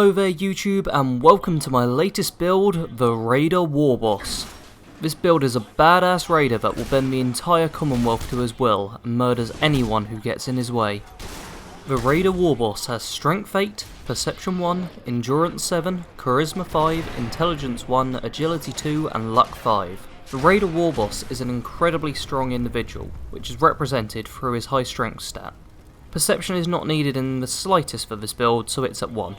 Hello there YouTube, and welcome to my latest build, the Raider Warboss. This build is a badass raider that will bend the entire Commonwealth to his will and murders anyone who gets in his way. The Raider Warboss has Strength 8, Perception 1, Endurance 7, Charisma 5, Intelligence 1, Agility 2 and Luck 5. The Raider Warboss is an incredibly strong individual, which is represented through his high strength stat. Perception is not needed in the slightest for this build, so it's at 1.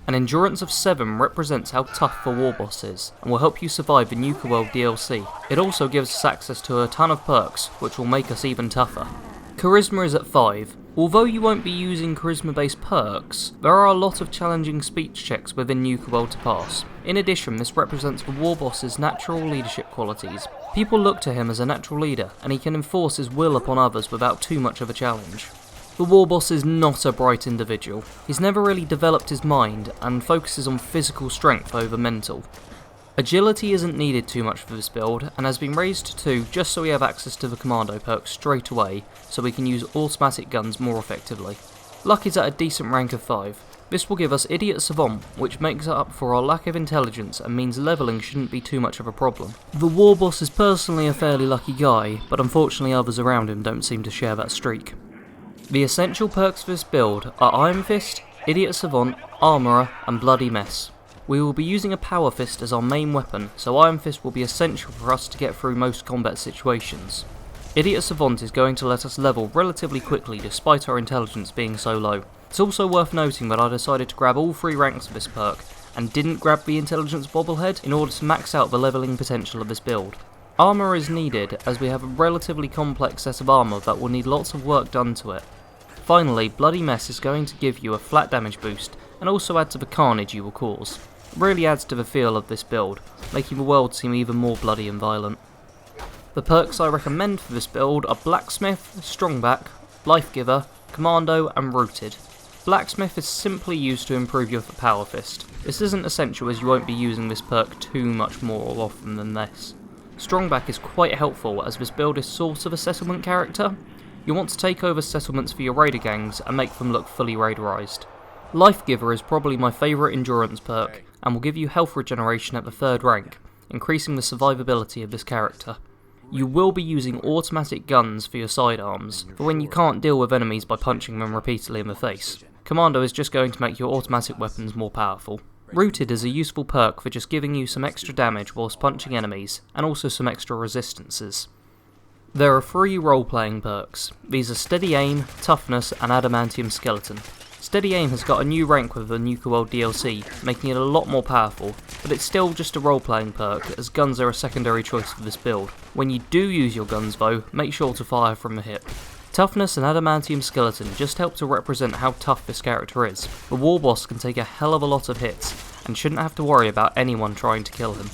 An endurance of 7 represents how tough the Warboss is, and will help you survive the Nuka DLC. It also gives us access to a ton of perks, which will make us even tougher. Charisma is at 5. Although you won't be using charisma based perks, there are a lot of challenging speech checks within Nuka to pass. In addition, this represents the Warboss's natural leadership qualities. People look to him as a natural leader, and he can enforce his will upon others without too much of a challenge. The Warboss is not a bright individual. He's never really developed his mind and focuses on physical strength over mental. Agility isn't needed too much for this build and has been raised to 2 just so we have access to the commando perk straight away so we can use automatic guns more effectively. Luck is at a decent rank of 5. This will give us Idiot Savant, which makes up for our lack of intelligence and means levelling shouldn't be too much of a problem. The Warboss is personally a fairly lucky guy, but unfortunately others around him don't seem to share that streak. The essential perks for this build are Iron Fist, Idiot Savant, Armourer and Bloody Mess. We will be using a Power Fist as our main weapon, so Iron Fist will be essential for us to get through most combat situations. Idiot Savant is going to let us level relatively quickly despite our intelligence being so low. It's also worth noting that I decided to grab all 3 ranks of this perk, and didn't grab the Intelligence Bobblehead in order to max out the levelling potential of this build. Armour is needed as we have a relatively complex set of armour that will need lots of work done to it. Finally, Bloody Mess is going to give you a flat damage boost and also add to the carnage you will cause. It really adds to the feel of this build, making the world seem even more bloody and violent. The perks I recommend for this build are Blacksmith, Strongback, Life Giver, Commando and Rooted. Blacksmith is simply used to improve your Power Fist. This isn't essential as you won't be using this perk too much more often than this. Strongback is quite helpful as this build is sort of a settlement character. You want to take over settlements for your raider gangs and make them look fully raiderized. Life Giver is probably my favourite endurance perk and will give you health regeneration at the 3rd rank, increasing the survivability of this character. You will be using automatic guns for your sidearms, for when you can't deal with enemies by punching them repeatedly in the face. Commando is just going to make your automatic weapons more powerful. Rooted is a useful perk for just giving you some extra damage whilst punching enemies, and also some extra resistances. There are 3 role-playing perks. These are Steady Aim, Toughness and Adamantium Skeleton. Steady Aim has got a new rank with the Nuka DLC, making it a lot more powerful, but it's still just a role-playing perk as guns are a secondary choice for this build. When you do use your guns though, make sure to fire from the hip. Toughness and Adamantium Skeleton just help to represent how tough this character is. The Warboss can take a hell of a lot of hits, and shouldn't have to worry about anyone trying to kill him.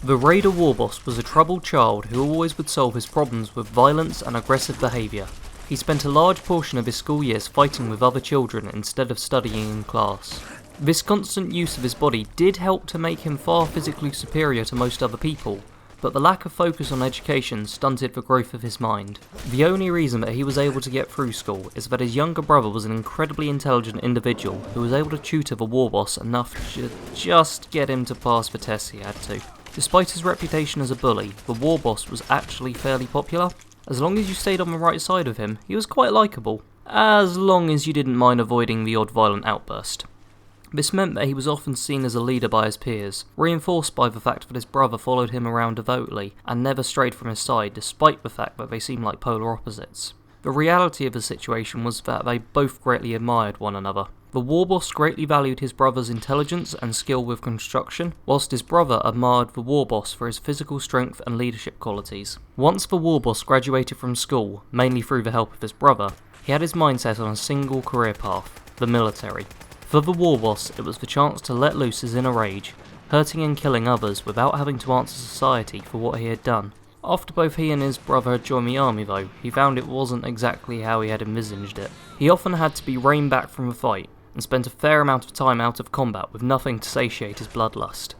The Raider Warboss was a troubled child who always would solve his problems with violence and aggressive behaviour. He spent a large portion of his school years fighting with other children instead of studying in class. This constant use of his body did help to make him far physically superior to most other people, but the lack of focus on education stunted the growth of his mind. The only reason that he was able to get through school is that his younger brother was an incredibly intelligent individual who was able to tutor the Warboss enough to just get him to pass the tests he had to. Despite his reputation as a bully, the Warboss was actually fairly popular. As long as you stayed on the right side of him, he was quite likeable, as long as you didn't mind avoiding the odd violent outburst. This meant that he was often seen as a leader by his peers, reinforced by the fact that his brother followed him around devotedly and never strayed from his side despite the fact that they seemed like polar opposites. The reality of the situation was that they both greatly admired one another. The Warboss greatly valued his brother's intelligence and skill with construction, whilst his brother admired the Warboss for his physical strength and leadership qualities. Once the Warboss graduated from school, mainly through the help of his brother, he had his mind set on a single career path, the military. For the Warboss, it was the chance to let loose his inner rage, hurting and killing others without having to answer society for what he had done. After both he and his brother had joined the army though, he found it wasn't exactly how he had envisaged it. He often had to be reined back from a fight, and spent a fair amount of time out of combat with nothing to satiate his bloodlust.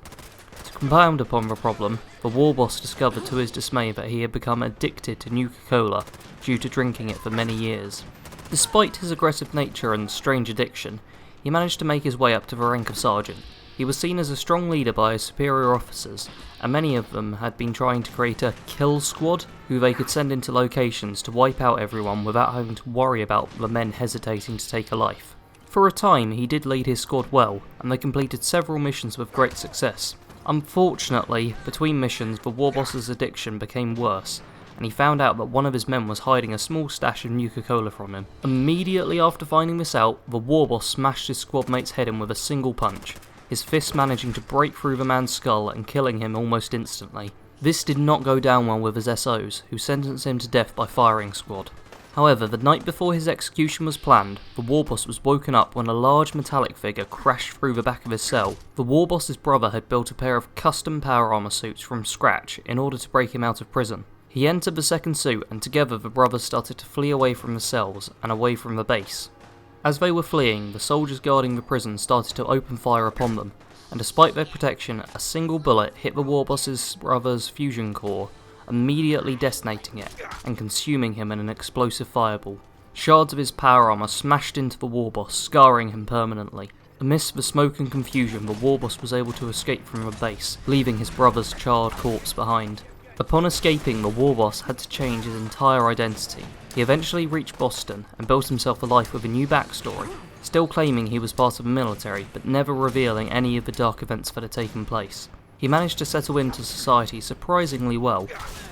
To compound upon the problem, the Warboss discovered to his dismay that he had become addicted to Nuka-Cola due to drinking it for many years. Despite his aggressive nature and strange addiction, He managed to make his way up to the rank of Sergeant. He was seen as a strong leader by his superior officers, and many of them had been trying to create a kill squad who they could send into locations to wipe out everyone without having to worry about the men hesitating to take a life. For a time he did lead his squad well, and they completed several missions with great success. Unfortunately, between missions the Warboss's addiction became worse, and he found out that one of his men was hiding a small stash of Nuka Cola from him. Immediately after finding this out, the Warboss smashed his squad mate's head in with a single punch, his fist managing to break through the man's skull and killing him almost instantly. This did not go down well with his SOs, who sentenced him to death by firing squad. However, the night before his execution was planned, the Warboss was woken up when a large metallic figure crashed through the back of his cell. The Warboss's brother had built a pair of custom power armor suits from scratch in order to break him out of prison. He entered the second suit, and together the brothers started to flee away from the cells and away from the base. As they were fleeing, the soldiers guarding the prison started to open fire upon them, and despite their protection, a single bullet hit the Warboss's brother's fusion core, immediately detonating it and consuming him in an explosive fireball. Shards of his power armor smashed into the Warboss, scarring him permanently. Amidst the smoke and confusion, the Warboss was able to escape from the base, leaving his brother's charred corpse behind. Upon escaping, the Warboss had to change his entire identity. He eventually reached Boston and built himself a life with a new backstory, still claiming he was part of the military, but never revealing any of the dark events that had taken place. He managed to settle into society surprisingly well.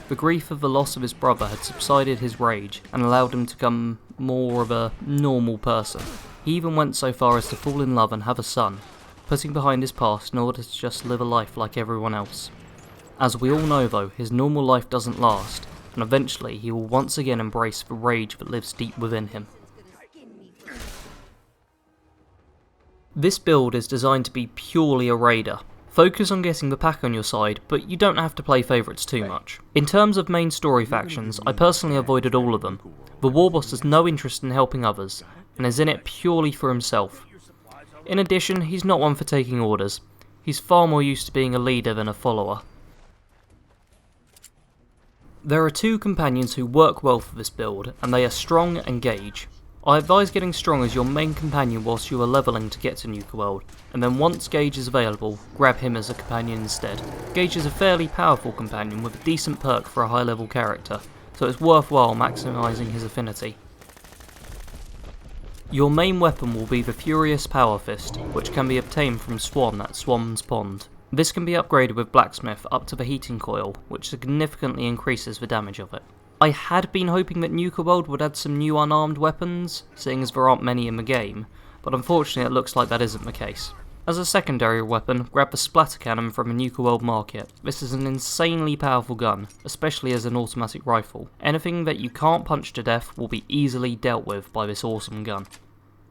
The grief of the loss of his brother had subsided his rage and allowed him to become more of a normal person. He even went so far as to fall in love and have a son, putting behind his past in order to just live a life like everyone else. As we all know though, his normal life doesn't last, and eventually he will once again embrace the rage that lives deep within him. This build is designed to be purely a raider. Focus on getting the pack on your side, but you don't have to play favourites too much. In terms of main story factions, I personally avoided all of them. The Warboss has no interest in helping others, and is in it purely for himself. In addition, he's not one for taking orders. He's far more used to being a leader than a follower. There are two companions who work well for this build, and they are Strong and Gage. I advise getting Strong as your main companion whilst you are levelling to get to Nuka World, and then once Gage is available, grab him as a companion instead. Gage is a fairly powerful companion with a decent perk for a high level character, so it's worthwhile maximising his affinity. Your main weapon will be the Furious Power Fist, which can be obtained from Swan at Swan's Pond. This can be upgraded with Blacksmith up to the heating coil, which significantly increases the damage of it. I had been hoping that Nuka World would add some new unarmed weapons, seeing as there aren't many in the game, but unfortunately it looks like that isn't the case. As a secondary weapon, grab the Splatter Cannon from a Nuka World market. This is an insanely powerful gun, especially as an automatic rifle. Anything that you can't punch to death will be easily dealt with by this awesome gun.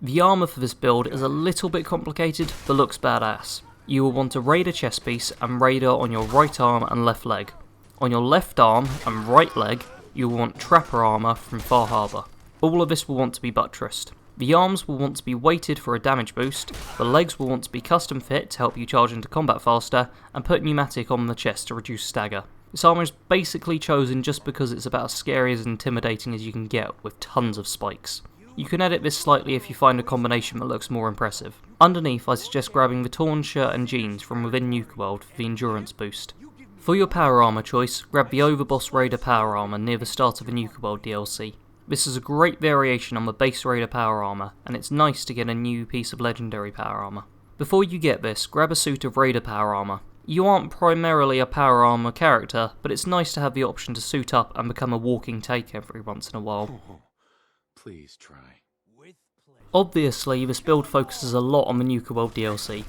The armour for this build is a little bit complicated, but looks badass. You will want a Raider chest piece and Raider on your right arm and left leg. On your left arm and right leg, you will want Trapper armour from Far Harbour. All of this will want to be buttressed. The arms will want to be weighted for a damage boost, the legs will want to be custom fit to help you charge into combat faster, and put pneumatic on the chest to reduce stagger. This armour is basically chosen just because it's about as scary as intimidating as you can get, with tons of spikes. You can edit this slightly if you find a combination that looks more impressive. Underneath, I suggest grabbing the torn shirt and jeans from within Nuka World for the endurance boost. For your power armour choice, grab the Overboss Raider power armour near the start of the Nuka World DLC. This is a great variation on the base Raider power armour, and it's nice to get a new piece of legendary power armour. Before you get this, grab a suit of Raider power armour. You aren't primarily a power armour character, but it's nice to have the option to suit up and become a walking tank every once in a while. Please try. Obviously, this build focuses a lot on the Nuka World DLC.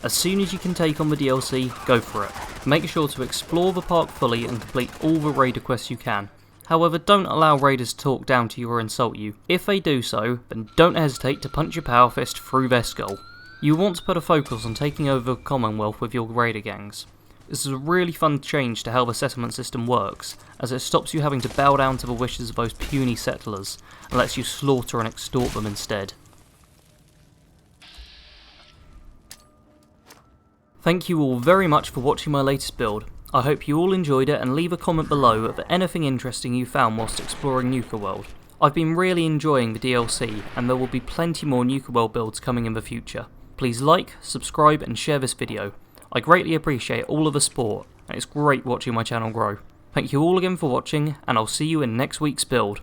As soon as you can take on the DLC, go for it. Make sure to explore the park fully and complete all the Raider quests you can. However, don't allow Raiders to talk down to you or insult you. If they do so, then don't hesitate to punch your power fist through their skull. You want to put a focus on taking over Commonwealth with your Raider gangs. This is a really fun change to how the settlement system works, as it stops you having to bow down to the wishes of those puny settlers, and lets you slaughter and extort them instead. Thank you all very much for watching my latest build. I hope you all enjoyed it, and leave a comment below of anything interesting you found whilst exploring Nuka World. I've been really enjoying the DLC, and there will be plenty more Nuka World builds coming in the future. Please like, subscribe and share this video. I greatly appreciate all of the support, and it's great watching my channel grow. Thank you all again for watching, and I'll see you in next week's build.